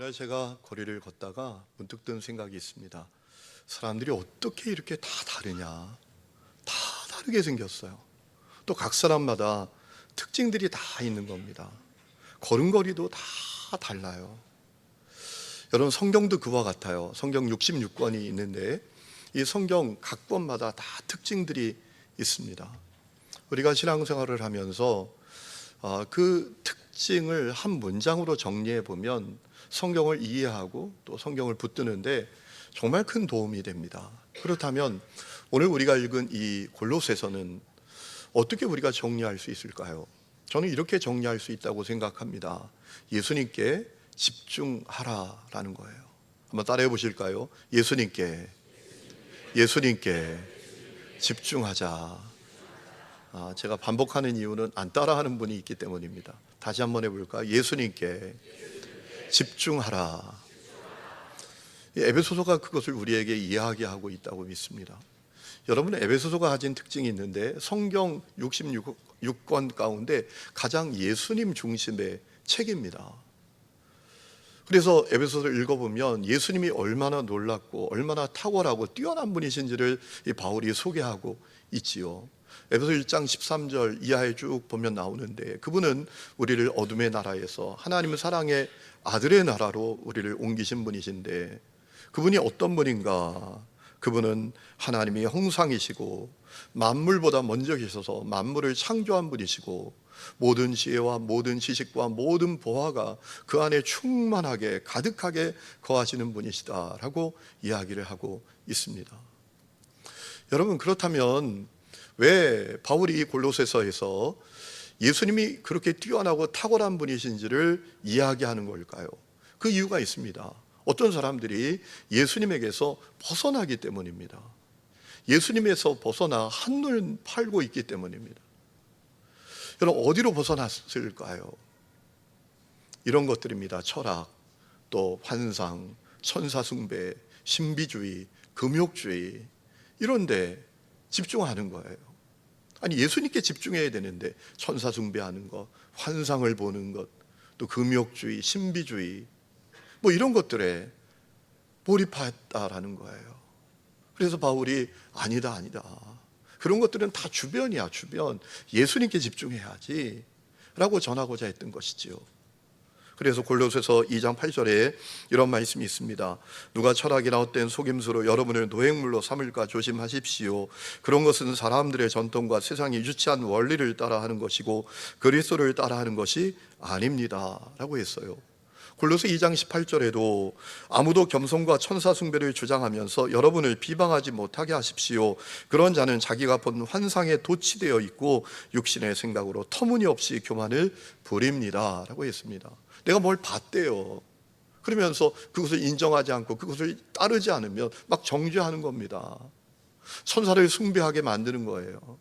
어느 날 제가 거리를 걷다가 문득 든 생각이 있습니다. 사람들이 어떻게 이렇게 다 다르냐? 다 다르게 생겼어요. 또 각 사람마다 특징들이 다 있는 겁니다. 걸음걸이도 다 달라요. 여러분, 성경도 그와 같아요. 성경 66권이 있는데 이 성경 각 권마다 다 특징들이 있습니다. 우리가 신앙생활을 하면서 그 특징을 한 문장으로 정리해 보면 성경을 이해하고 또 성경을 붙드는데 정말 큰 도움이 됩니다. 그렇다면 오늘 우리가 읽은 이 골로새서는 어떻게 우리가 정리할 수 있을까요? 저는 이렇게 정리할 수 있다고 생각합니다. 예수님께 집중하라라는 거예요. 한번 따라해 보실까요? 예수님께 집중하자. 제가 반복하는 이유는 안 따라하는 분이 있기 때문입니다. 다시 한번 해볼까요? 예수님께 집중하라. 에베소서가 그것을 우리에게 이야기하고 있다고 믿습니다. 여러분, 에베소서가 가진 특징이 있는데 성경 66권 가운데 가장 예수님 중심의 책입니다. 그래서 에베소서를 읽어보면 예수님이 얼마나 놀랍고 얼마나 탁월하고 뛰어난 분이신지를 이 바울이 소개하고 있지요. 에베소 1장 13절 이하에 쭉 보면 나오는데 그분은 우리를 어둠의 나라에서 하나님의 사랑의 아들의 나라로 우리를 옮기신 분이신데 그분이 어떤 분인가? 그분은 하나님의 형상이시고 만물보다 먼저 계셔서 만물을 창조한 분이시고 모든 지혜와 모든 지식과 모든 보화가 그 안에 충만하게 가득하게 거하시는 분이시다라고 이야기를 하고 있습니다. 여러분, 그렇다면 왜 바울이 골로새서에서 예수님이 그렇게 뛰어나고 탁월한 분이신지를 이야기하는 걸까요? 그 이유가 있습니다. 어떤 사람들이 예수님에게서 벗어나기 때문입니다. 예수님에서 벗어나 한눈 팔고 있기 때문입니다. 여러분, 어디로 벗어났을까요? 이런 것들입니다. 철학, 또 환상, 천사숭배, 신비주의, 금욕주의 이런 데 집중하는 거예요. 아니, 예수님께 집중해야 되는데 천사숭배하는 것, 환상을 보는 것, 또 금욕주의, 신비주의 뭐 이런 것들에 몰입했다라는 거예요. 그래서 바울이 아니다 그런 것들은 다 주변이야. 주변. 예수님께 집중해야지 라고 전하고자 했던 것이지요. 그래서 골로새서 2장 8절에 이런 말씀이 있습니다. 누가 철학이나 헛된 속임수로 여러분을 노획물로 삼을까 조심하십시오. 그런 것은 사람들의 전통과 세상이 유치한 원리를 따라하는 것이고 그리스도를 따라하는 것이 아닙니다 라고 했어요. 골로새 2장 18절에도 아무도 겸손과 천사숭배를 주장하면서 여러분을 비방하지 못하게 하십시오. 그런 자는 자기가 본 환상에 도취되어 있고 육신의 생각으로 터무니없이 교만을 부립니다 라고 했습니다. 내가 뭘 봤대요. 그러면서 그것을 인정하지 않고 그것을 따르지 않으면 막 정죄하는 겁니다. 천사를 숭배하게 만드는 거예요.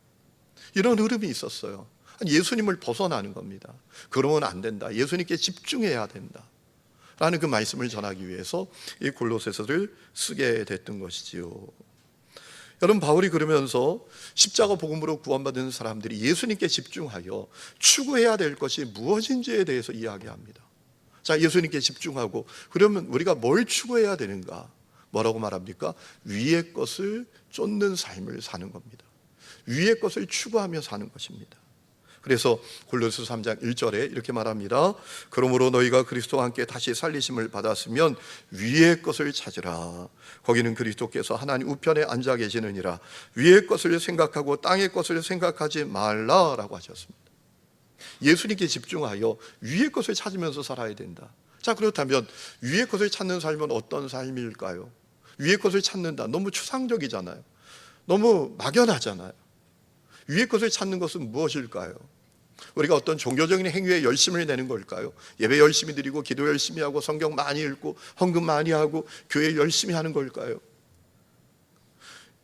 이런 흐름이 있었어요. 예수님을 벗어나는 겁니다. 그러면 안 된다. 예수님께 집중해야 된다 라는 그 말씀을 전하기 위해서 이 골로새서를 쓰게 됐던 것이지요. 여러분, 바울이 그러면서 십자가 복음으로 구원받은 사람들이 예수님께 집중하여 추구해야 될 것이 무엇인지에 대해서 이야기합니다. 자, 예수님께 집중하고 그러면 우리가 뭘 추구해야 되는가? 뭐라고 말합니까? 위의 것을 쫓는 삶을 사는 겁니다. 위의 것을 추구하며 사는 것입니다. 그래서 골로새 3장 1절에 이렇게 말합니다. 그러므로 너희가 그리스도와 함께 다시 살리심을 받았으면 위의 것을 찾으라. 거기는 그리스도께서 하나님 우편에 앉아 계시느니라. 위의 것을 생각하고 땅의 것을 생각하지 말라라고 하셨습니다. 예수님께 집중하여 위의 것을 찾으면서 살아야 된다. 자, 그렇다면 위의 것을 찾는 삶은 어떤 삶일까요? 위의 것을 찾는다. 너무 추상적이잖아요. 너무 막연하잖아요. 위의 것을 찾는 것은 무엇일까요? 우리가 어떤 종교적인 행위에 열심을 내는 걸까요? 예배 열심히 드리고 기도 열심히 하고 성경 많이 읽고 헌금 많이 하고 교회 열심히 하는 걸까요?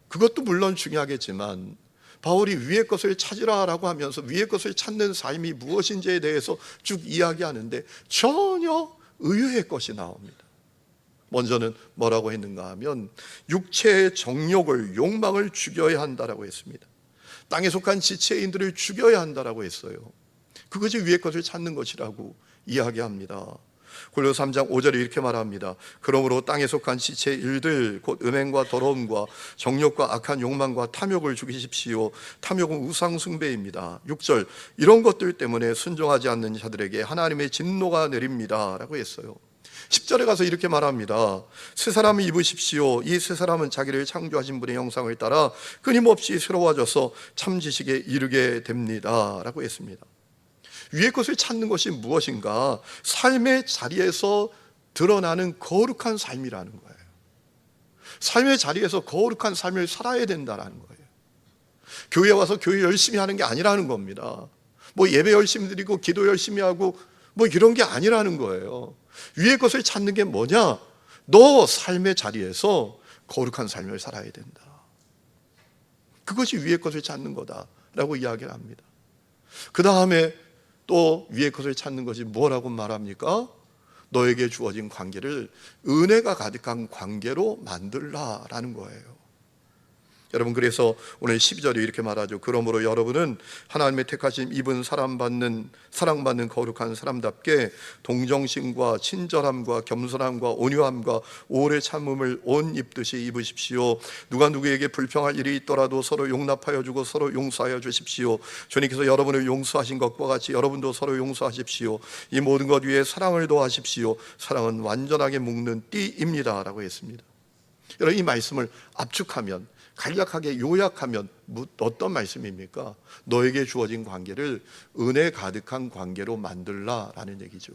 그것도 물론 중요하겠지만 바울이 위의 것을 찾으라라고 하면서 위의 것을 찾는 삶이 무엇인지에 대해서 쭉 이야기하는데 전혀 의외의 것이 나옵니다. 먼저는 뭐라고 했는가 하면 육체의 정욕을 욕망을 죽여야 한다라고 했습니다. 땅에 속한 지체인들을 죽여야 한다라고 했어요. 그것이 위의 것을 찾는 것이라고 이야기합니다. 골로새 3장 5절에 이렇게 말합니다. 그러므로 땅에 속한 지체의 일들 곧 음행과 더러움과 정욕과 악한 욕망과 탐욕을 죽이십시오. 탐욕은 우상 숭배입니다. 6절 이런 것들 때문에 순종하지 않는 자들에게 하나님의 진노가 내립니다 라고 했어요. 10절에 가서 이렇게 말합니다. 새 사람을 입으십시오. 이 새 사람은 자기를 창조하신 분의 형상을 따라 끊임없이 새로워져서 참 지식에 이르게 됩니다 라고 했습니다. 위의 것을 찾는 것이 무엇인가? 삶의 자리에서 드러나는 거룩한 삶이라는 거예요. 삶의 자리에서 거룩한 삶을 살아야 된다는 거예요. 교회 와서 교회 열심히 하는 게 아니라는 겁니다. 뭐 예배 열심히 드리고 기도 열심히 하고 뭐 이런 게 아니라는 거예요. 위의 것을 찾는 게 뭐냐? 너 삶의 자리에서 거룩한 삶을 살아야 된다. 그것이 위의 것을 찾는 거다라고 이야기를 합니다. 그 다음에 또 위의 것을 찾는 것이 뭐라고 말합니까? 너에게 주어진 관계를 은혜가 가득한 관계로 만들라라는 거예요. 여러분, 그래서 오늘 12절에 이렇게 말하죠. 그러므로 여러분은 하나님의 택하심 입은 사랑받는 거룩한 사람답게 동정심과 친절함과 겸손함과 온유함과 오래 참음을 옷 입듯이 입으십시오. 누가 누구에게 불평할 일이 있더라도 서로 용납하여 주고 서로 용서하여 주십시오. 주님께서 여러분을 용서하신 것과 같이 여러분도 서로 용서하십시오. 이 모든 것 위에 사랑을 더하십시오. 사랑은 완전하게 묶는 띠입니다 라고 했습니다. 여러분, 이 말씀을 압축하면, 간략하게 요약하면 어떤 말씀입니까? 너에게 주어진 관계를 은혜 가득한 관계로 만들라라는 얘기죠.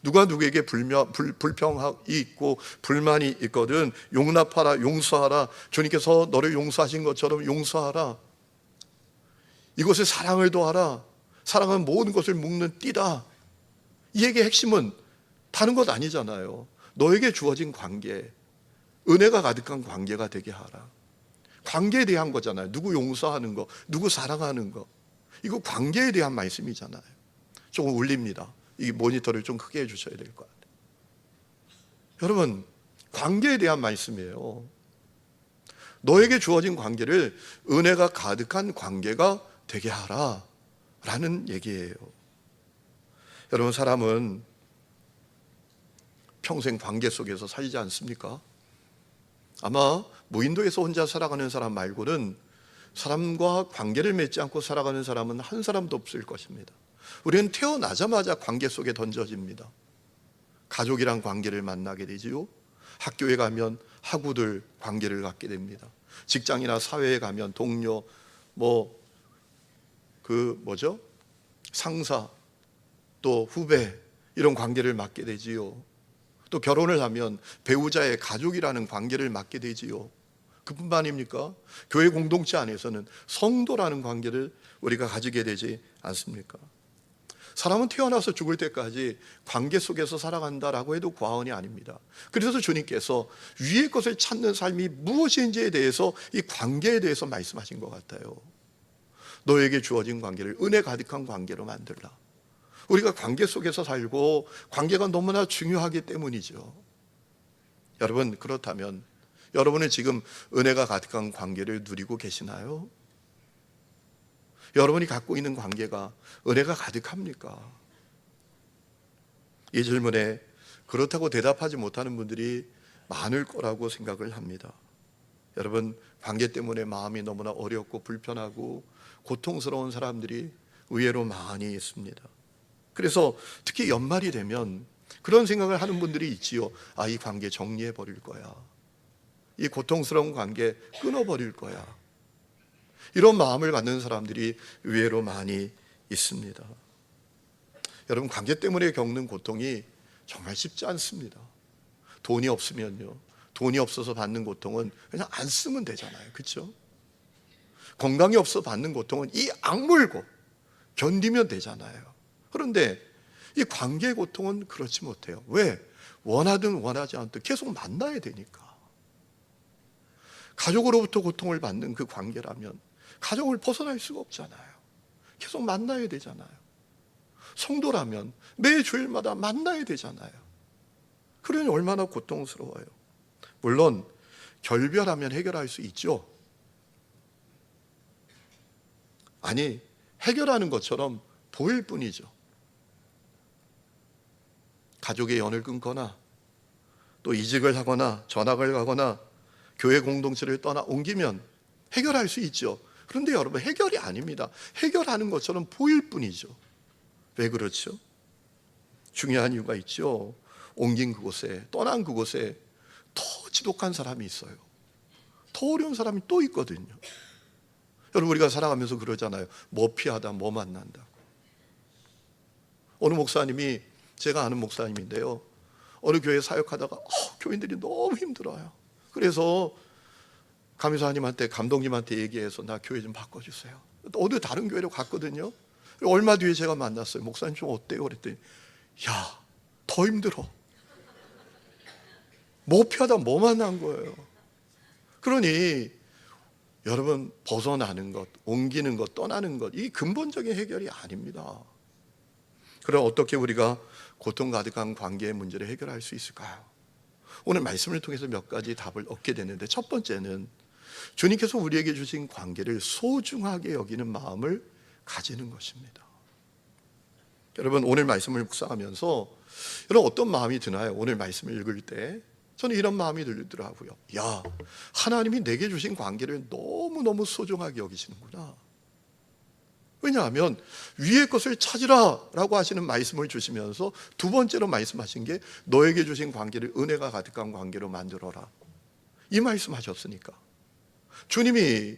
누가 누구에게 불평이 있고 불만이 있거든 용납하라, 용서하라. 주님께서 너를 용서하신 것처럼 용서하라. 이것에 사랑을 더하라. 사랑은 모든 것을 묶는 띠다. 이 얘기의 핵심은 다른 것 아니잖아요. 너에게 주어진 관계, 은혜가 가득한 관계가 되게 하라. 관계에 대한 거잖아요. 누구 용서하는 거, 누구 사랑하는 거. 이거 관계에 대한 말씀이잖아요. 조금 울립니다. 이 모니터를 좀 크게 해주셔야 될 것 같아요. 여러분, 관계에 대한 말씀이에요. 너에게 주어진 관계를 은혜가 가득한 관계가 되게 하라 라는 얘기예요. 여러분, 사람은 평생 관계 속에서 살지 않습니까? 아마 무인도에서 혼자 살아가는 사람 말고는 사람과 관계를 맺지 않고 살아가는 사람은 한 사람도 없을 것입니다. 우리는 태어나자마자 관계 속에 던져집니다. 가족이란 관계를 만나게 되지요. 학교에 가면 학우들 관계를 갖게 됩니다. 직장이나 사회에 가면 동료, 상사, 또 후배, 이런 관계를 맡게 되지요. 또 결혼을 하면 배우자의 가족이라는 관계를 맡게 되지요. 그뿐만입니까? 교회 공동체 안에서는 성도라는 관계를 우리가 가지게 되지 않습니까? 사람은 태어나서 죽을 때까지 관계 속에서 살아간다라고 해도 과언이 아닙니다. 그래서 주님께서 위의 것을 찾는 삶이 무엇인지에 대해서, 이 관계에 대해서 말씀하신 것 같아요. 너에게 주어진 관계를 은혜 가득한 관계로 만들라. 우리가 관계 속에서 살고 관계가 너무나 중요하기 때문이죠. 여러분, 그렇다면 여러분은 지금 은혜가 가득한 관계를 누리고 계시나요? 여러분이 갖고 있는 관계가 은혜가 가득합니까? 이 질문에 그렇다고 대답하지 못하는 분들이 많을 거라고 생각을 합니다. 여러분, 관계 때문에 마음이 너무나 어렵고 불편하고 고통스러운 사람들이 의외로 많이 있습니다. 그래서 특히 연말이 되면 그런 생각을 하는 분들이 있지요. 이 관계 정리해 버릴 거야. 이 고통스러운 관계 끊어버릴 거야. 이런 마음을 갖는 사람들이 의외로 많이 있습니다. 여러분, 관계 때문에 겪는 고통이 정말 쉽지 않습니다. 돈이 없으면요, 돈이 없어서 받는 고통은 그냥 안 쓰면 되잖아요. 그렇죠? 건강이 없어 받는 고통은 이 악물고 견디면 되잖아요. 그런데 이 관계의 고통은 그렇지 못해요. 왜? 원하든 원하지 않든 계속 만나야 되니까. 가족으로부터 고통을 받는 그 관계라면 가족을 벗어날 수가 없잖아요. 계속 만나야 되잖아요. 성도라면 매 주일마다 만나야 되잖아요. 그러니 얼마나 고통스러워요. 물론 결별하면 해결할 수 있죠. 아니, 해결하는 것처럼 보일 뿐이죠. 가족의 연을 끊거나 또 이직을 하거나 전학을 가거나 교회 공동체를 떠나 옮기면 해결할 수 있죠. 그런데 여러분, 해결이 아닙니다. 해결하는 것처럼 보일 뿐이죠. 왜 그렇죠? 중요한 이유가 있죠. 옮긴 그곳에, 떠난 그곳에 더 지독한 사람이 있어요. 더 어려운 사람이 또 있거든요. 여러분, 우리가 살아가면서 그러잖아요. 뭐 피하다 뭐 만난다. 어느 목사님이, 제가 아는 목사님인데요, 어느 교회 사역하다가 교인들이 너무 힘들어요. 그래서 감사님한테, 감독님한테 얘기해서 나 교회 좀 바꿔주세요. 어느 다른 교회로 갔거든요. 얼마 뒤에 제가 만났어요. 목사님 좀 어때요? 그랬더니 야, 더 힘들어. 뭐 피하다 뭐 만난 거예요. 그러니 여러분, 벗어나는 것, 옮기는 것, 떠나는 것, 이 근본적인 해결이 아닙니다. 그럼 어떻게 우리가 고통 가득한 관계의 문제를 해결할 수 있을까요? 오늘 말씀을 통해서 몇 가지 답을 얻게 되는데, 첫 번째는 주님께서 우리에게 주신 관계를 소중하게 여기는 마음을 가지는 것입니다. 여러분, 오늘 말씀을 묵상하면서 여러분 어떤 마음이 드나요? 오늘 말씀을 읽을 때 저는 이런 마음이 들더라고요. 야, 하나님이 내게 주신 관계를 너무너무 소중하게 여기시는구나. 왜냐하면 위의 것을 찾으라 라고 하시는 말씀을 주시면서 두 번째로 말씀하신 게 너에게 주신 관계를 은혜가 가득한 관계로 만들어라, 이 말씀하셨으니까 주님이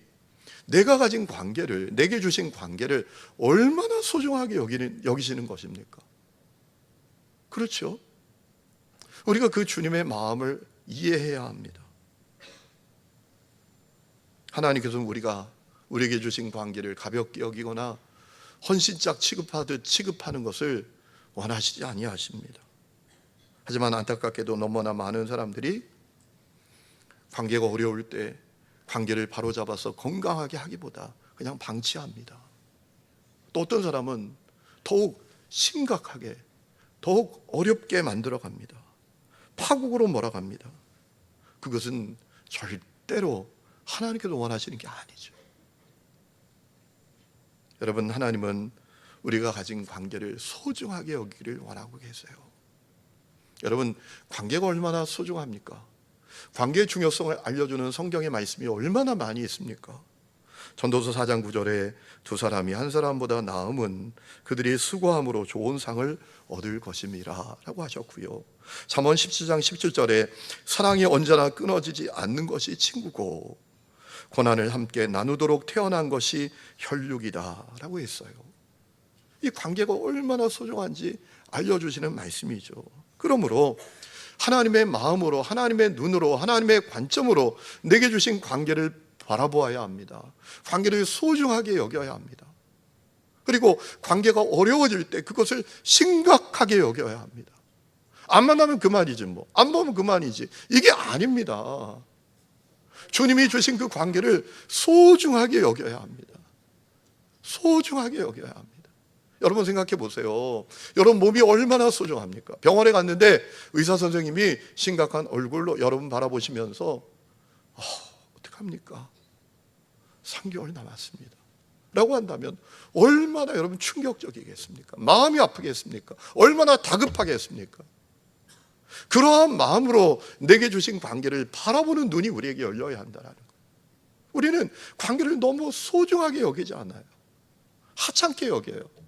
내가 가진 관계를, 내게 주신 관계를 얼마나 소중하게 여기시는 것입니까? 그렇죠? 우리가 그 주님의 마음을 이해해야 합니다. 하나님께서는 우리에게 주신 관계를 가볍게 여기거나 헌신짝 취급하듯 취급하는 것을 원하시지 아니하십니다. 하지만 안타깝게도 너무나 많은 사람들이 관계가 어려울 때 관계를 바로잡아서 건강하게 하기보다 그냥 방치합니다. 또 어떤 사람은 더욱 심각하게, 더욱 어렵게 만들어갑니다. 파국으로 몰아갑니다. 그것은 절대로 하나님께서 원하시는 게 아니죠. 여러분, 하나님은 우리가 가진 관계를 소중하게 여기기를 원하고 계세요. 여러분, 관계가 얼마나 소중합니까? 관계의 중요성을 알려주는 성경의 말씀이 얼마나 많이 있습니까? 전도서 4장 9절에 두 사람이 한 사람보다 나음은 그들이 수고함으로 좋은 상을 얻을 것임이라 라고 하셨고요. 잠언 17장 17절에 사랑이 언제나 끊어지지 않는 것이 친구고 고난을 함께 나누도록 태어난 것이 혈육이다 라고 했어요. 이 관계가 얼마나 소중한지 알려주시는 말씀이죠. 그러므로 하나님의 마음으로, 하나님의 눈으로, 하나님의 관점으로 내게 주신 관계를 바라보아야 합니다. 관계를 소중하게 여겨야 합니다. 그리고 관계가 어려워질 때 그것을 심각하게 여겨야 합니다. 안 만나면 그만이지, 뭐 안 보면 그만이지, 이게 아닙니다. 주님이 주신 그 관계를 소중하게 여겨야 합니다. 소중하게 여겨야 합니다. 여러분 생각해 보세요. 여러분 몸이 얼마나 소중합니까? 병원에 갔는데 의사 선생님이 심각한 얼굴로 여러분 바라보시면서 어떡합니까? 3개월 남았습니다 라고 한다면 얼마나 여러분 충격적이겠습니까? 마음이 아프겠습니까? 얼마나 다급하겠습니까? 그러한 마음으로 내게 주신 관계를 바라보는 눈이 우리에게 열려야 한다는 거예요. 우리는 관계를 너무 소중하게 여기지 않아요. 하찮게 여겨요.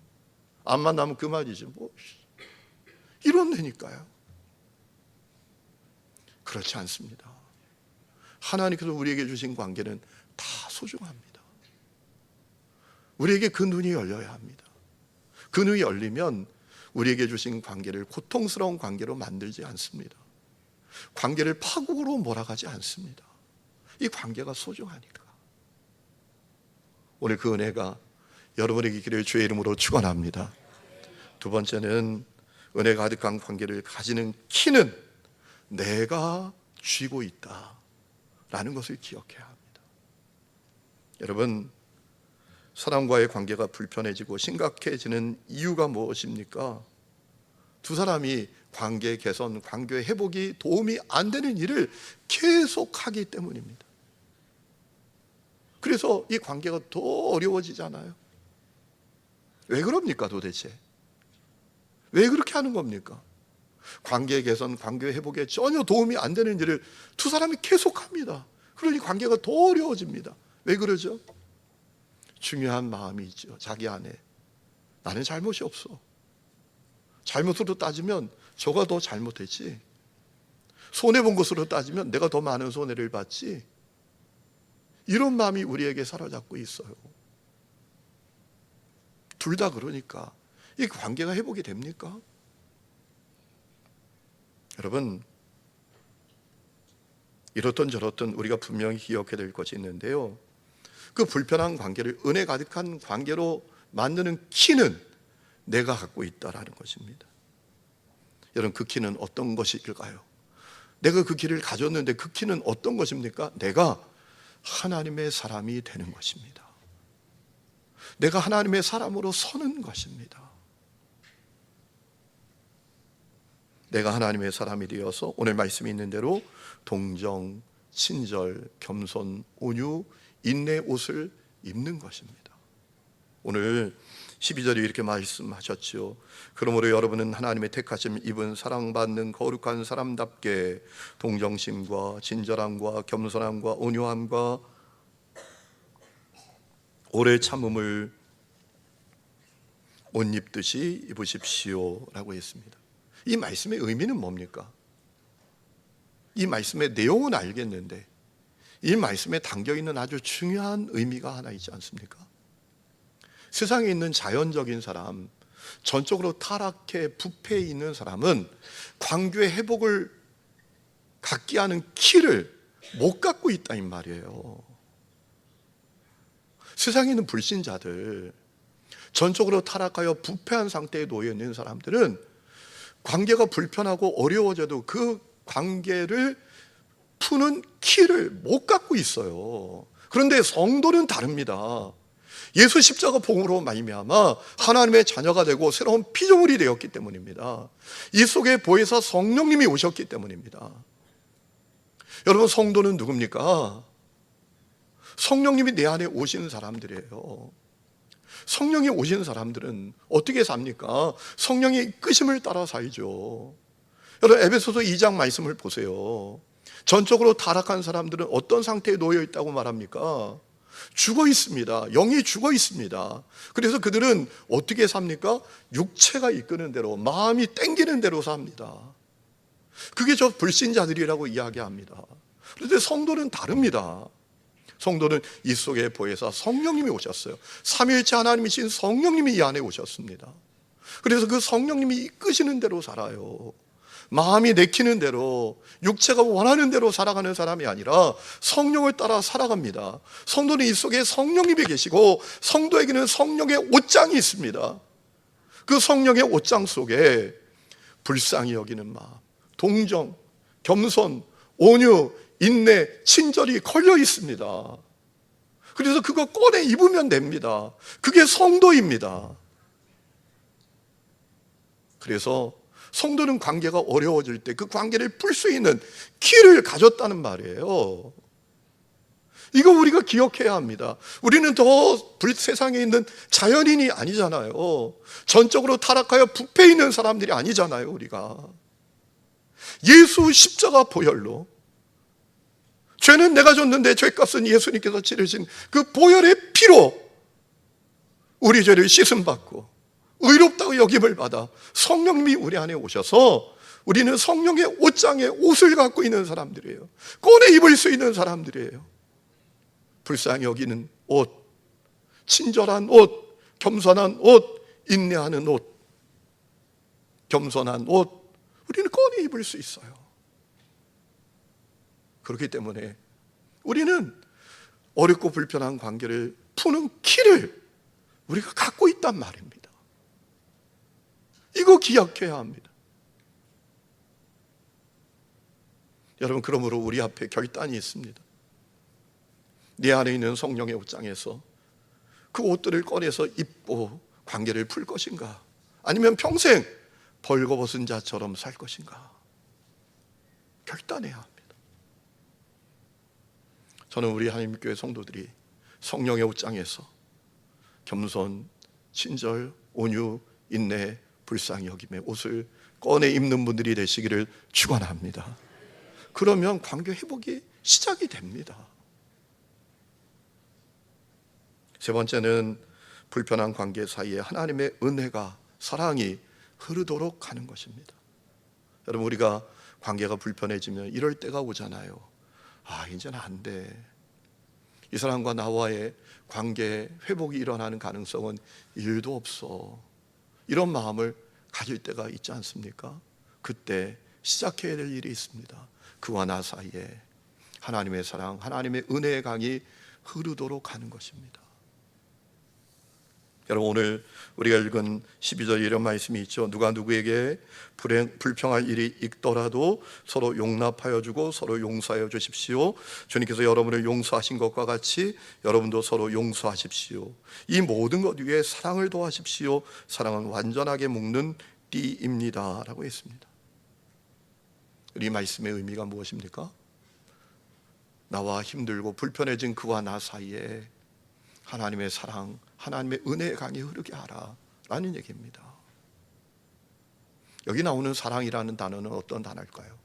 안 만나면 그만이지, 뭐 이런다니까요. 그렇지 않습니다. 하나님께서 우리에게 주신 관계는 다 소중합니다. 우리에게 그 눈이 열려야 합니다. 그 눈이 열리면 우리에게 주신 관계를 고통스러운 관계로 만들지 않습니다. 관계를 파국으로 몰아가지 않습니다. 이 관계가 소중하니까. 오늘 그 은혜가 여러분에게 있기를 주의 이름으로 축원합니다. 두 번째는 은혜 가득한 관계를 가지는 키는 내가 쥐고 있다라는 것을 기억해야 합니다. 여러분, 사람과의 관계가 불편해지고 심각해지는 이유가 무엇입니까? 두 사람이 관계 개선, 관계 회복이 도움이 안 되는 일을 계속하기 때문입니다. 그래서 이 관계가 더 어려워지잖아요. 왜 그럽니까 도대체? 왜 그렇게 하는 겁니까? 관계 개선, 관계 회복에 전혀 도움이 안 되는 일을 두 사람이 계속합니다. 그러니 관계가 더 어려워집니다. 왜 그러죠? 중요한 마음이 있죠. 자기 안에 나는 잘못이 없어. 잘못으로 따지면 저가 더 잘못했지. 손해본 것으로 따지면 내가 더 많은 손해를 봤지. 이런 마음이 우리에게 사로잡고 있어요. 둘 다 그러니까 이 관계가 회복이 됩니까? 여러분, 이렇든 저렇든 우리가 분명히 기억해야 될 것이 있는데요, 그 불편한 관계를 은혜 가득한 관계로 만드는 키는 내가 갖고 있다라는 것입니다. 여러분, 그 키는 어떤 것일까요? 내가 그 키를 가졌는데 그 키는 어떤 것입니까? 내가 하나님의 사람이 되는 것입니다. 내가 하나님의 사람으로 서는 것입니다. 내가 하나님의 사람이 되어서 오늘 말씀이 있는 대로 동정, 친절, 겸손, 온유, 인내 옷을 입는 것입니다. 오늘 12절에 이렇게 말씀하셨죠. 그러므로 여러분은 하나님의 택하심 입은 사랑받는 거룩한 사람답게 동정심과 친절함과 겸손함과 온유함과 오래 참음을 옷 입듯이 입으십시오 라고 했습니다. 이 말씀의 의미는 뭡니까? 이 말씀의 내용은 알겠는데 이 말씀에 담겨있는 아주 중요한 의미가 하나 있지 않습니까? 세상에 있는 자연적인 사람, 전적으로 타락해 부패해 있는 사람은 관계 회복을 갖게 하는 키를 못 갖고 있다 이 말이에요. 세상에 있는 불신자들, 전적으로 타락하여 부패한 상태에 놓여 있는 사람들은 관계가 불편하고 어려워져도 그 관계를 푸는 키를 못 갖고 있어요. 그런데 성도는 다릅니다. 예수 십자가 복음으로 말미암아 하나님의 자녀가 되고 새로운 피조물이 되었기 때문입니다. 이 속에 보혜사 성령님이 오셨기 때문입니다. 여러분, 성도는 누굽니까? 성령님이 내 안에 오신 사람들이에요. 성령이 오신 사람들은 어떻게 삽니까? 성령의 이끄심을 따라 살죠. 여러분, 에베소서 2장 말씀을 보세요. 전적으로 타락한 사람들은 어떤 상태에 놓여 있다고 말합니까? 죽어 있습니다. 영이 죽어 있습니다. 그래서 그들은 어떻게 삽니까? 육체가 이끄는 대로, 마음이 땡기는 대로 삽니다. 그게 저 불신자들이라고 이야기합니다. 그런데 성도는 다릅니다. 성도는 이 속에 보혜사 성령님이 오셨어요. 삼위일체 하나님이신 성령님이 이 안에 오셨습니다. 그래서 그 성령님이 이끄시는 대로 살아요. 마음이 내키는 대로, 육체가 원하는 대로 살아가는 사람이 아니라 성령을 따라 살아갑니다. 성도는 이 속에 성령님이 계시고 성도에게는 성령의 옷장이 있습니다. 그 성령의 옷장 속에 불쌍히 여기는 마음, 동정, 겸손, 온유, 인내, 친절이 걸려 있습니다. 그래서 그거 꺼내 입으면 됩니다. 그게 성도입니다. 그래서 성도는 관계가 어려워질 때 그 관계를 풀 수 있는 키를 가졌다는 말이에요. 이거 우리가 기억해야 합니다. 우리는 더 세상에 있는 자연인이 아니잖아요. 전적으로 타락하여 부패 있는 사람들이 아니잖아요. 우리가 예수 십자가 보혈로, 죄는 내가 졌는데 죄값은 예수님께서 치르신 그 보혈의 피로 우리 죄를 씻음받고 의롭다고 여김을 받아 성령님이 우리 안에 오셔서 우리는 성령의 옷장에 옷을 갖고 있는 사람들이에요. 꺼내 입을 수 있는 사람들이에요. 불쌍히 여기는 옷, 친절한 옷, 겸손한 옷, 인내하는 옷, 겸손한 옷, 우리는 꺼내 입을 수 있어요. 그렇기 때문에 우리는 어렵고 불편한 관계를 푸는 키를 우리가 갖고 있단 말입니다. 이거 기억해야 합니다. 여러분, 그러므로 우리 앞에 결단이 있습니다. 내 안에 있는 성령의 옷장에서 그 옷들을 꺼내서 입고 관계를 풀 것인가, 아니면 평생 벌거벗은 자처럼 살 것인가, 결단해야 합니다. 저는 우리 하나님교회 성도들이 성령의 옷장에서 겸손, 친절, 온유, 인내, 불쌍히 여김에 옷을 꺼내 입는 분들이 되시기를 축원합니다. 그러면 관계 회복이 시작이 됩니다. 세 번째는 불편한 관계 사이에 하나님의 은혜가, 사랑이 흐르도록 하는 것입니다. 여러분, 우리가 관계가 불편해지면 이럴 때가 오잖아요. 이제는 안 돼. 이 사람과 나와의 관계 회복이 일어나는 가능성은 1도 없어. 이런 마음을 가질 때가 있지 않습니까? 그때 시작해야 될 일이 있습니다. 그와 나 사이에 하나님의 사랑, 하나님의 은혜의 강이 흐르도록 하는 것입니다. 여러분, 오늘 우리가 읽은 12절 이런 말씀이 있죠. 누가 누구에게 불평할 일이 있더라도 서로 용납하여 주고 서로 용서하여 주십시오. 주님께서 여러분을 용서하신 것과 같이 여러분도 서로 용서하십시오. 이 모든 것 위에 사랑을 더하십시오. 사랑은 완전하게 묶는 띠입니다 라고 했습니다. 이 말씀의 의미가 무엇입니까? 나와 힘들고 불편해진 그와 나 사이에 하나님의 사랑, 하나님의 은혜의 강이 흐르게 하라 라는 얘기입니다. 여기 나오는 사랑이라는 단어는 어떤 단어일까요?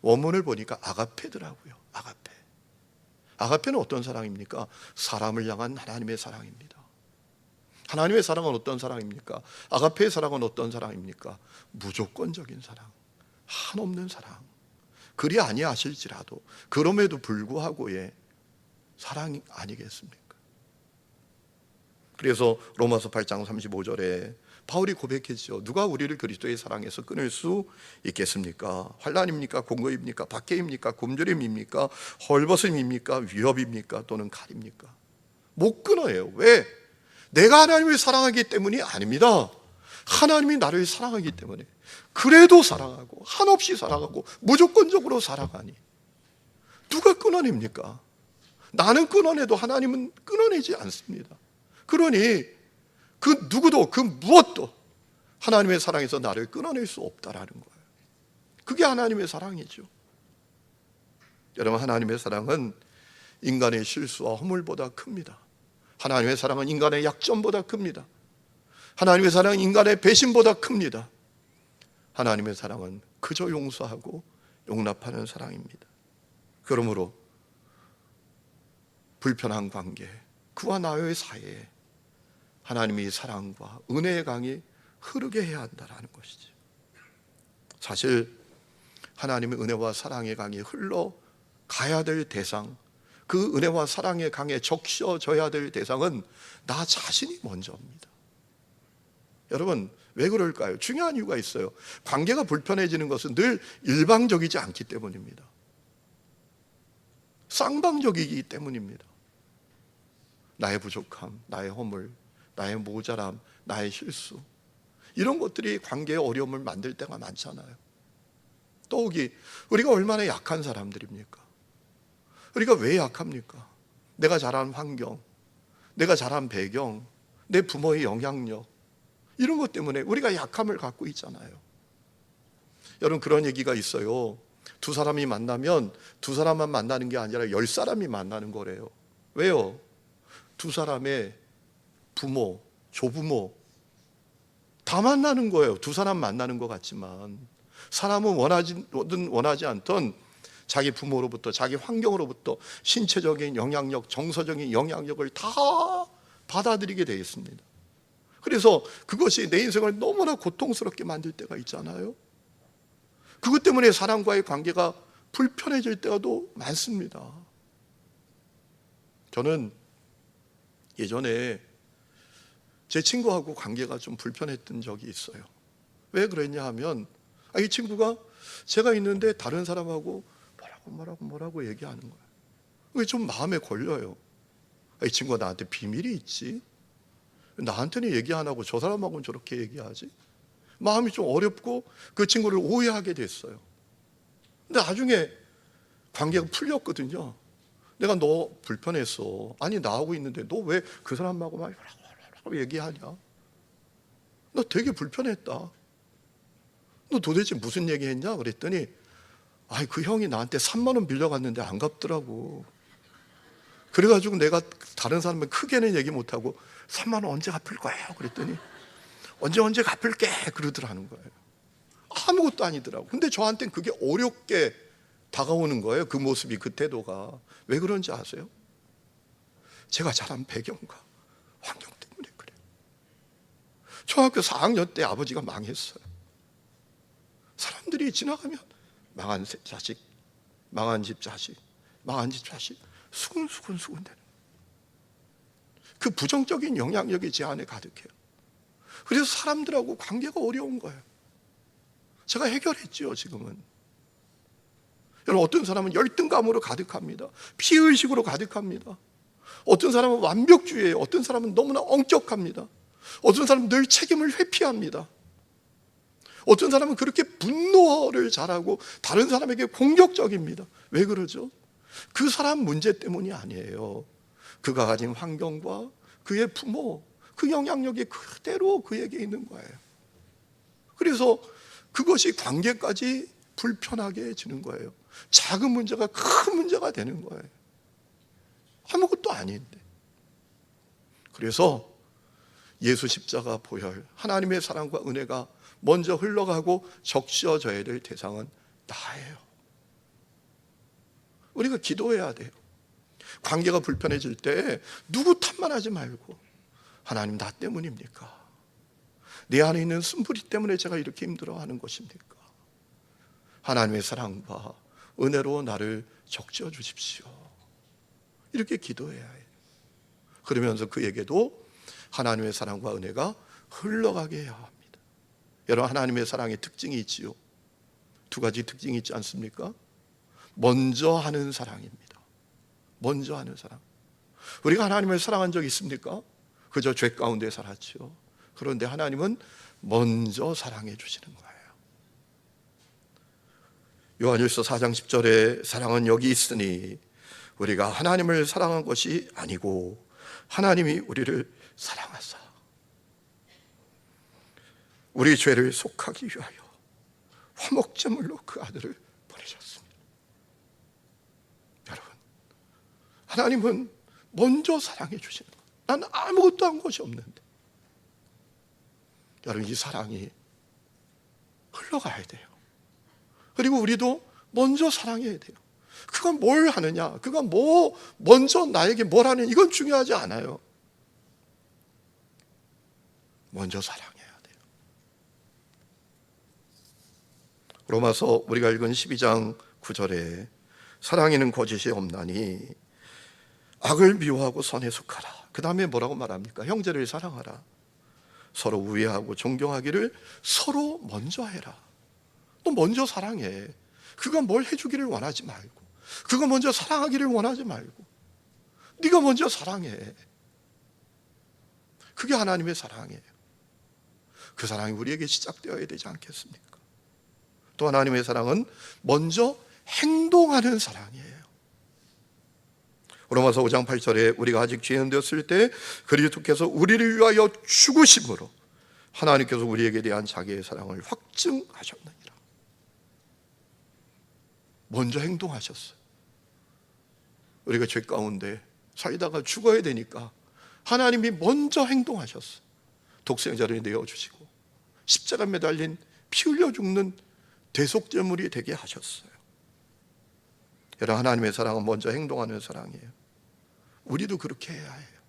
원문을 보니까 아가페더라고요. 아가페. 아가페는 어떤 사랑입니까? 사람을 향한 하나님의 사랑입니다. 하나님의 사랑은 어떤 사랑입니까? 아가페의 사랑은 어떤 사랑입니까? 무조건적인 사랑, 한없는 사랑. 그리 아니하실지라도 그럼에도 불구하고의 사랑이 아니겠습니까? 그래서 로마서 8장 35절에 바울이 고백했죠. 누가 우리를 그리스도의 사랑에서 끊을 수 있겠습니까? 환난입니까? 공고입니까? 박해입니까? 굶주림입니까? 헐벗음입니까? 위협입니까? 또는 칼입니까? 못 끊어요. 왜? 내가 하나님을 사랑하기 때문이 아닙니다. 하나님이 나를 사랑하기 때문에. 그래도 사랑하고 한없이 사랑하고 무조건적으로 사랑하니 누가 끊어냅니까? 나는 끊어내도 하나님은 끊어내지 않습니다. 그러니 그 누구도 그 무엇도 하나님의 사랑에서 나를 끊어낼 수 없다라는 거예요. 그게 하나님의 사랑이죠. 여러분, 하나님의 사랑은 인간의 실수와 허물보다 큽니다. 하나님의 사랑은 인간의 약점보다 큽니다. 하나님의 사랑은 인간의 배신보다 큽니다. 하나님의 사랑은 그저 용서하고 용납하는 사랑입니다. 그러므로 불편한 관계, 그와 나의 사이에 하나님의 사랑과 은혜의 강이 흐르게 해야 한다는 것이죠. 사실 하나님의 은혜와 사랑의 강이 흘러가야 될 대상, 그 은혜와 사랑의 강에 적셔져야 될 대상은 나 자신이 먼저입니다. 여러분, 왜 그럴까요? 중요한 이유가 있어요. 관계가 불편해지는 것은 늘 일방적이지 않기 때문입니다. 쌍방적이기 때문입니다. 나의 부족함, 나의 허물, 나의 모자람, 나의 실수, 이런 것들이 관계의 어려움을 만들 때가 많잖아요. 더욱이 우리가 얼마나 약한 사람들입니까? 우리가 왜 약합니까? 내가 자란 환경, 내가 자란 배경, 내 부모의 영향력, 이런 것 때문에 우리가 약함을 갖고 있잖아요. 여러분, 그런 얘기가 있어요. 두 사람이 만나면 두 사람만 만나는 게 아니라 10사람이 만나는 거래요. 왜요? 두 사람의 부모, 조부모 다 만나는 거예요. 두 사람 만나는 것 같지만 사람은 원하지 않던 자기 부모로부터, 자기 환경으로부터 신체적인 영향력, 정서적인 영향력을 다 받아들이게 되어 있습니다. 그래서 그것이 내 인생을 너무나 고통스럽게 만들 때가 있잖아요. 그것 때문에 사람과의 관계가 불편해질 때가 또 많습니다. 저는 예전에 제 친구하고 관계가 좀 불편했던 적이 있어요. 왜 그랬냐 하면 이 친구가 제가 있는데 다른 사람하고 뭐라고 얘기하는 거예요. 그게 좀 마음에 걸려요. 이 친구가 나한테 비밀이 있지? 나한테는 얘기 안 하고 저 사람하고는 저렇게 얘기하지? 마음이 좀 어렵고 그 친구를 오해하게 됐어요. 근데 나중에 관계가 풀렸거든요. 내가 너 불편했어. 아니, 나하고 있는데 너 왜 그 사람하고 막 얘기하냐? 너 되게 불편했다. 너 도대체 무슨 얘기했냐? 그랬더니 그 형이 나한테 3만 원 빌려갔는데 안 갚더라고. 그래가지고 내가 다른 사람은 크게는 얘기 못하고 3만 원 언제 갚을 거예요? 그랬더니 언제 갚을게 그러더라는 거예요. 아무것도 아니더라고. 근데 저한테는 그게 어렵게 다가오는 거예요. 그 모습이, 그 태도가. 왜 그런지 아세요? 제가 자란 배경과 환경 때문에 그래요. 중학교 4학년 때 아버지가 망했어요. 사람들이 지나가면 망한 자식, 망한 집 자식, 망한 집 자식, 수군수군 되는 그 부정적인 영향력이 제 안에 가득해요. 그래서 사람들하고 관계가 어려운 거예요. 제가 해결했지요, 지금은. 여러분, 어떤 사람은 열등감으로 가득합니다. 피의식으로 가득합니다. 어떤 사람은 완벽주의예요. 어떤 사람은 너무나 엄격합니다. 어떤 사람은 늘 책임을 회피합니다. 어떤 사람은 그렇게 분노를 잘하고 다른 사람에게 공격적입니다. 왜 그러죠? 그 사람 문제 때문이 아니에요. 그가 가진 환경과 그의 부모, 그 영향력이 그대로 그에게 있는 거예요. 그래서 그것이 관계까지 불편하게 해지는 거예요. 작은 문제가 큰 문제가 되는 거예요. 아무것도 아닌데. 그래서 예수 십자가 보혈, 하나님의 사랑과 은혜가 먼저 흘러가고 적셔져야 될 대상은 나예요. 우리가 기도해야 돼요. 관계가 불편해질 때 누구 탓만 하지 말고, 하나님, 나 때문입니까? 내 안에 있는 쓴부리 때문에 제가 이렇게 힘들어하는 것입니까? 하나님의 사랑과 은혜로 나를 적셔 주십시오. 이렇게 기도해야 해요. 그러면서 그에게도 하나님의 사랑과 은혜가 흘러가게 해야 합니다. 여러분, 하나님의 사랑의 특징이 있지요. 두 가지 특징이 있지 않습니까? 먼저 하는 사랑입니다. 먼저 하는 사랑. 우리가 하나님을 사랑한 적 있습니까? 그저 죄 가운데 살았지요. 그런데 하나님은 먼저 사랑해 주시는 거예요. 요한일서 4장 10절에 사랑은 여기 있으니 우리가 하나님을 사랑한 것이 아니고 하나님이 우리를 사랑하사 우리 죄를 속하기 위하여 화목제물로 그 아들을 보내셨습니다. 여러분, 하나님은 먼저 사랑해 주시는 거예요. 난 아무것도 한 것이 없는데. 여러분, 이 사랑이 흘러가야 돼요. 그리고 우리도 먼저 사랑해야 돼요. 그가 뭘 하느냐, 그가 먼저 나에게 뭘 하느냐, 이건 중요하지 않아요. 먼저 사랑해야 돼요. 로마서 우리가 읽은 12장 9절에 사랑에는 거짓이 없나니 악을 미워하고 선에 속하라. 그 다음에 뭐라고 말합니까? 형제를 사랑하라. 서로 우애하고 존경하기를 서로 먼저 해라. 너 먼저 사랑해. 그가 뭘 해주기를 원하지 말고, 그가 먼저 사랑하기를 원하지 말고, 네가 먼저 사랑해. 그게 하나님의 사랑이에요. 그 사랑이 우리에게 시작되어야 되지 않겠습니까? 또 하나님의 사랑은 먼저 행동하는 사랑이에요. 로마서 5장 8절에 우리가 아직 죄인 되었을 때 그리스도께서 우리를 위하여 죽으심으로 하나님께서 우리에게 대한 자기의 사랑을 확증하셨느니라. 먼저 행동하셨어요. 우리가 죄 가운데 살다가 죽어야 되니까 하나님이 먼저 행동하셨어요. 독생자를 내어주시고 십자가 매달린 피 흘려 죽는 대속제물이 되게 하셨어요. 여러분, 하나님의 사랑은 먼저 행동하는 사랑이에요. 우리도 그렇게 해야 해요.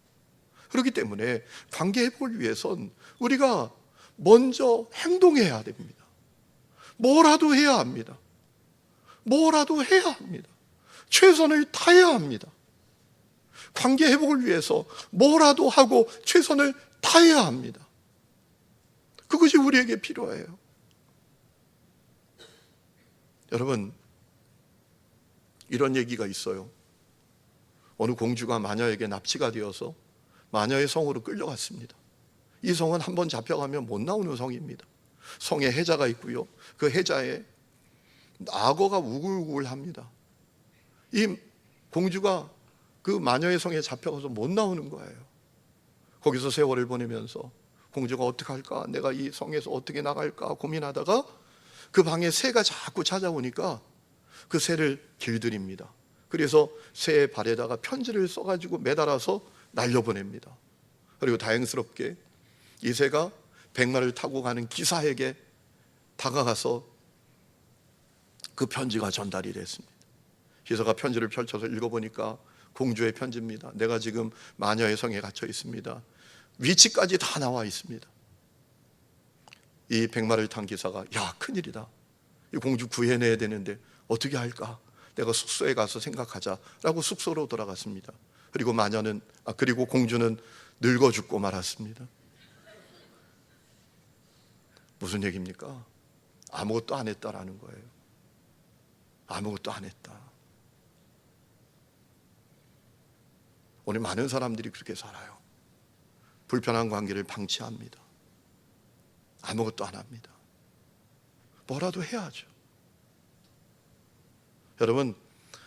그렇기 때문에 관계 회복을 위해선 우리가 먼저 행동해야 됩니다. 뭐라도 해야 합니다. 뭐라도 해야 합니다. 최선을 다해야 합니다. 관계 회복을 위해서 뭐라도 하고 최선을 다해야 합니다. 그것이 우리에게 필요해요. 여러분, 이런 얘기가 있어요. 어느 공주가 마녀에게 납치가 되어서 마녀의 성으로 끌려갔습니다. 이 성은 한번 잡혀가면 못 나오는 성입니다. 성에 해자가 있고요. 그 해자에 악어가 우글우글합니다. 이 공주가 그 마녀의 성에 잡혀가서 못 나오는 거예요. 거기서 세월을 보내면서 공주가 어떻게 할까, 내가 이 성에서 어떻게 나갈까 고민하다가 그 방에 새가 자꾸 찾아오니까 그 새를 길들입니다. 그래서 새의 발에다가 편지를 써가지고 매달아서 날려보냅니다. 그리고 다행스럽게 이 새가 백마를 타고 가는 기사에게 다가가서 그 편지가 전달이 됐습니다. 기사가 편지를 펼쳐서 읽어보니까 공주의 편지입니다. 내가 지금 마녀의 성에 갇혀 있습니다. 위치까지 다 나와 있습니다. 이 백마를 탄 기사가 야, 큰일이다. 이 공주 구해내야 되는데 어떻게 할까? 내가 숙소에 가서 생각하자라고 숙소로 돌아갔습니다. 그리고 공주는 늙어 죽고 말았습니다. 무슨 얘기입니까? 아무것도 안 했다라는 거예요. 아무것도 안 했다. 오늘 많은 사람들이 그렇게 살아요. 불편한 관계를 방치합니다. 아무것도 안 합니다. 뭐라도 해야죠. 여러분,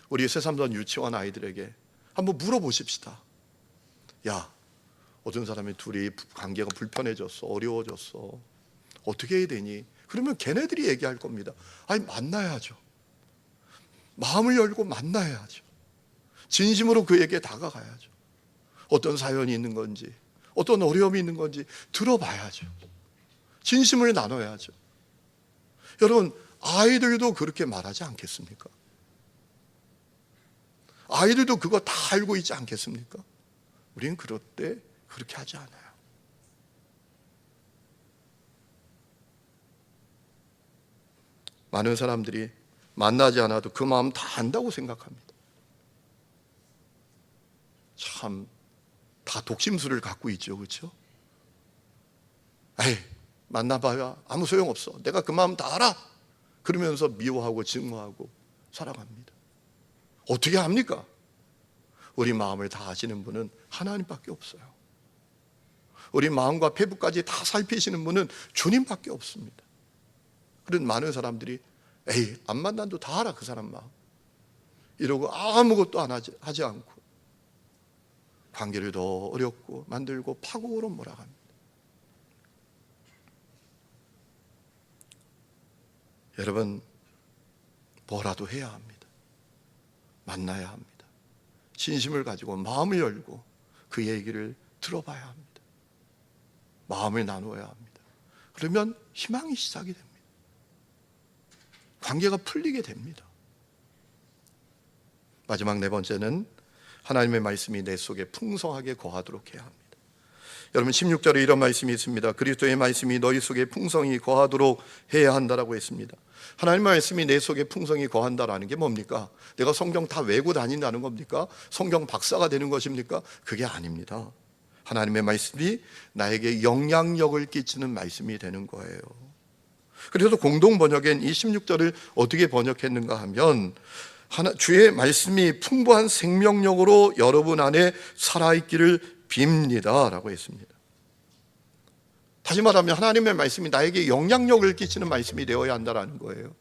우리 새삼선 유치원 아이들에게 한번 물어보십시다. 야, 어떤 사람이 둘이 관계가 불편해졌어, 어려워졌어, 어떻게 해야 되니? 그러면 걔네들이 얘기할 겁니다. 아니, 만나야죠. 마음을 열고 만나야죠. 진심으로 그에게 다가가야죠. 어떤 사연이 있는 건지, 어떤 어려움이 있는 건지 들어봐야죠. 진심을 나눠야죠. 여러분, 아이들도 그렇게 말하지 않겠습니까? 아이들도 그거 다 알고 있지 않겠습니까? 우리는 그럴 때 그렇게 하지 않아요. 많은 사람들이 만나지 않아도 그 마음 다 안다고 생각합니다. 참, 다 독심술을 갖고 있죠, 그렇죠? 에이, 만나봐야 아무 소용없어. 내가 그 마음 다 알아. 그러면서 미워하고 증오하고 살아갑니다. 어떻게 합니까? 우리 마음을 다 아시는 분은 하나님밖에 없어요. 우리 마음과 폐부까지 다 살피시는 분은 주님밖에 없습니다. 그런 많은 사람들이 에이, 안 만나도 다 알아, 그 사람 마음. 이러고 아무것도 하지 않고 관계를 더 어렵고 만들고 파국으로 몰아갑니다. 여러분, 뭐라도 해야 합니다. 만나야 합니다. 진심을 가지고 마음을 열고 그 얘기를 들어봐야 합니다. 마음을 나누어야 합니다. 그러면 희망이 시작이 됩니다. 관계가 풀리게 됩니다. 마지막 네 번째는 하나님의 말씀이 내 속에 풍성하게 거하도록 해야 합니다. 여러분, 16절에 이런 말씀이 있습니다. 그리스도의 말씀이 너희 속에 풍성히 거하도록 해야 한다라고 했습니다. 하나님의 말씀이 내 속에 풍성히 거한다라는 게 뭡니까? 내가 성경 다 외고 다닌다는 겁니까? 성경 박사가 되는 것입니까? 그게 아닙니다. 하나님의 말씀이 나에게 영향력을 끼치는 말씀이 되는 거예요. 그래서 공동 번역엔 이 16절을 어떻게 번역했는가 하면 주의 말씀이 풍부한 생명력으로 여러분 안에 살아있기를 빕니다 라고 했습니다. 다시 말하면 하나님의 말씀이 나에게 영향력을 끼치는 말씀이 되어야 한다는 거예요.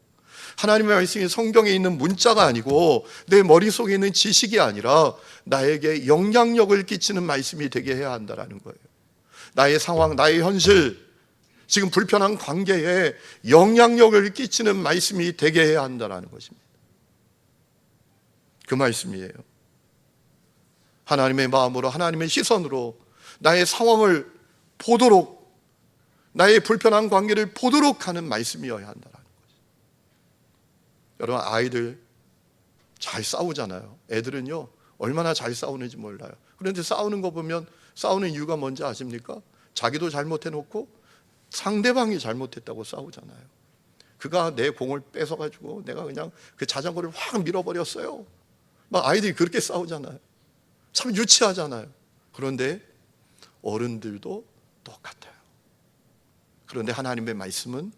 하나님의 말씀이 성경에 있는 문자가 아니고 내 머릿속에 있는 지식이 아니라 나에게 영향력을 끼치는 말씀이 되게 해야 한다는 거예요. 나의 상황, 나의 현실, 지금 불편한 관계에 영향력을 끼치는 말씀이 되게 해야 한다는 것입니다. 그 말씀이에요. 하나님의 마음으로, 하나님의 시선으로 나의 상황을 보도록, 나의 불편한 관계를 보도록 하는 말씀이어야 한다는 거죠. 여러분, 아이들 잘 싸우잖아요. 애들은요, 얼마나 잘 싸우는지 몰라요. 그런데 싸우는 거 보면 싸우는 이유가 뭔지 아십니까? 자기도 잘못해놓고 상대방이 잘못했다고 싸우잖아요. 그가 내 공을 뺏어가지고 내가 그냥 그 자전거를 확 밀어버렸어요. 막 아이들이 그렇게 싸우잖아요. 참 유치하잖아요. 그런데 어른들도 똑같아요. 그런데 하나님의 말씀은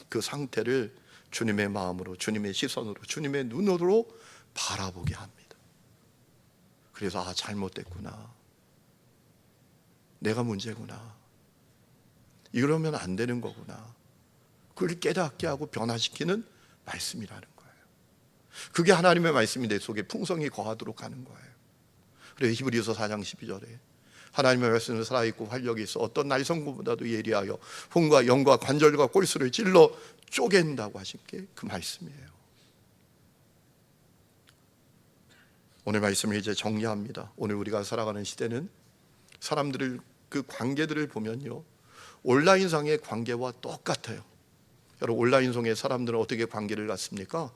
그 상태를 주님의 마음으로, 주님의 시선으로, 주님의 눈으로 바라보게 합니다. 그래서 잘못됐구나, 내가 문제구나, 이러면 안 되는 거구나, 그걸 깨닫게 하고 변화시키는 말씀이라는 거예요. 그게 하나님의 말씀이 내 속에 풍성히 거하도록 하는 거예요. 그래서 히브리서 4장 12절에 하나님의 말씀은 살아있고 활력이 있어 어떤 날성구보다도 예리하여 혼과 영과 관절과 골수를 찔러 쪼갠다고 하신 게 그 말씀이에요. 오늘 말씀을 이제 정리합니다. 오늘 우리가 살아가는 시대는 사람들을, 그 관계들을 보면요, 온라인상의 관계와 똑같아요. 여러분, 온라인상의 사람들은 어떻게 관계를 갖습니까?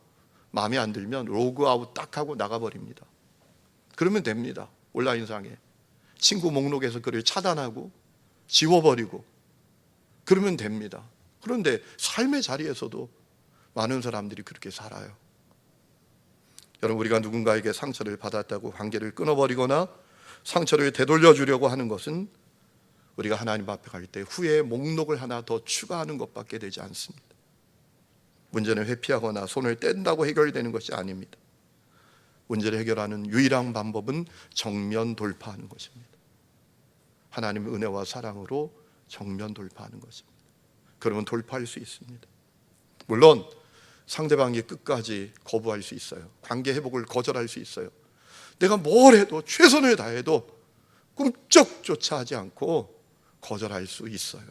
마음에 안 들면 로그아웃 딱 하고 나가버립니다. 그러면 됩니다. 온라인상에 친구 목록에서 그를 차단하고 지워버리고 그러면 됩니다. 그런데 삶의 자리에서도 많은 사람들이 그렇게 살아요. 여러분, 우리가 누군가에게 상처를 받았다고 관계를 끊어버리거나 상처를 되돌려 주려고 하는 것은 우리가 하나님 앞에 갈 때 후회의 목록을 하나 더 추가하는 것밖에 되지 않습니다. 문제는 회피하거나 손을 뗀다고 해결되는 것이 아닙니다. 문제를 해결하는 유일한 방법은 정면 돌파하는 것입니다. 하나님의 은혜와 사랑으로 정면 돌파하는 것입니다. 그러면 돌파할 수 있습니다. 물론 상대방이 끝까지 거부할 수 있어요. 관계 회복을 거절할 수 있어요. 내가 뭘 해도 최선을 다해도 꿈쩍조차 하지 않고 거절할 수 있어요.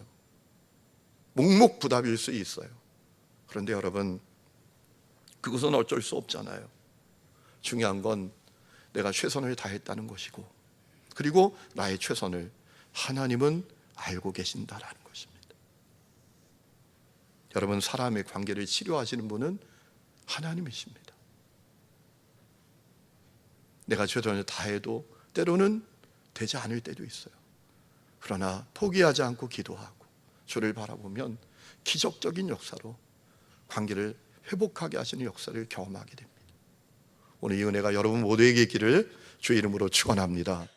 묵묵부답일 수 있어요. 그런데 여러분, 그것은 어쩔 수 없잖아요. 중요한 건 내가 최선을 다했다는 것이고, 그리고 나의 최선을 하나님은 알고 계신다라는 것입니다. 여러분, 사람의 관계를 치료하시는 분은 하나님이십니다. 내가 최선을 다해도 때로는 되지 않을 때도 있어요. 그러나 포기하지 않고 기도하고 주를 바라보면 기적적인 역사로 관계를 회복하게 하시는 역사를 경험하게 됩니다. 오늘 이 은혜가 여러분 모두에게 있기를 주의 이름으로 축원합니다.